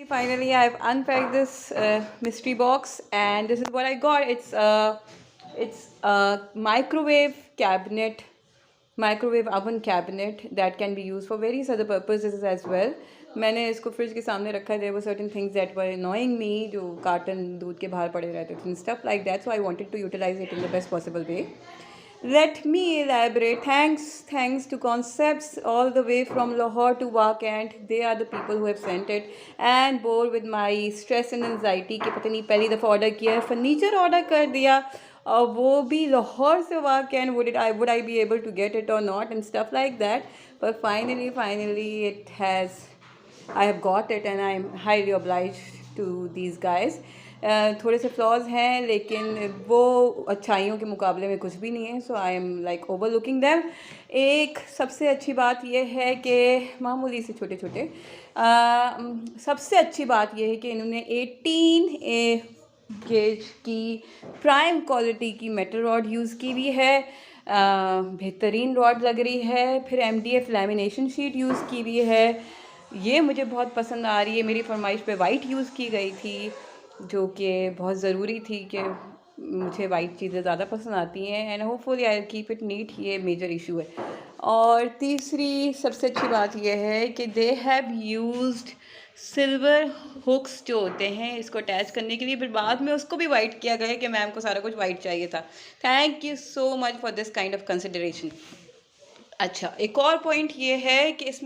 Finally, I've unpacked this mystery box, and this is what I got. It's a microwave oven cabinet that can be used for various other purposes as well. मैंने इसको fridge के सामने रखा है. There were certain things that were annoying me, जो carton दूध के बाहर पड़े रहते थे and stuff like that. So I wanted to utilize it in the best possible way. Let me elaborate. Thanks to Concepts all the way from Lahore to Wakant. They are the people who have sent it and bore with my stress and anxiety कि पता नहीं पहली दफ़ा order किया है, furniture order कर दिया और वो भी लाहौर से Wakant. Would I be able to get it or not and stuff like that. But finally I have got it and I am highly obliged to these guys. थोड़े से फ्लॉज हैं लेकिन वो अच्छाइयों के मुकाबले में कुछ भी नहीं है. So I am like overlooking them. एक सबसे अच्छी बात यह है कि मामूली से छोटे छोटे सबसे अच्छी बात यह है कि इन्होंने 18 गेज की प्राइम क्वालिटी की मेटल रॉड यूज़ की हुई है. बेहतरीन रॉड लग रही है. फिर MDF लैमिनेशन शीट यूज़ की हुई है. ये मुझे बहुत पसंद आ रही है. मेरी फरमाइश पे वाइट यूज़ की गई थी जो कि बहुत ज़रूरी थी कि मुझे वाइट चीज़ें ज़्यादा पसंद आती हैं and hopefully I keep it neat. ये मेजर इशू है. और तीसरी सबसे अच्छी बात यह है कि they have used silver hooks जो होते हैं इसको अटैच करने के लिए. फिर बाद में उसको भी वाइट किया गया कि मैम को सारा कुछ वाइट चाहिए था. Thank you so much for this kind of consideration. अच्छा, एक और पॉइंट ये है कि इसमें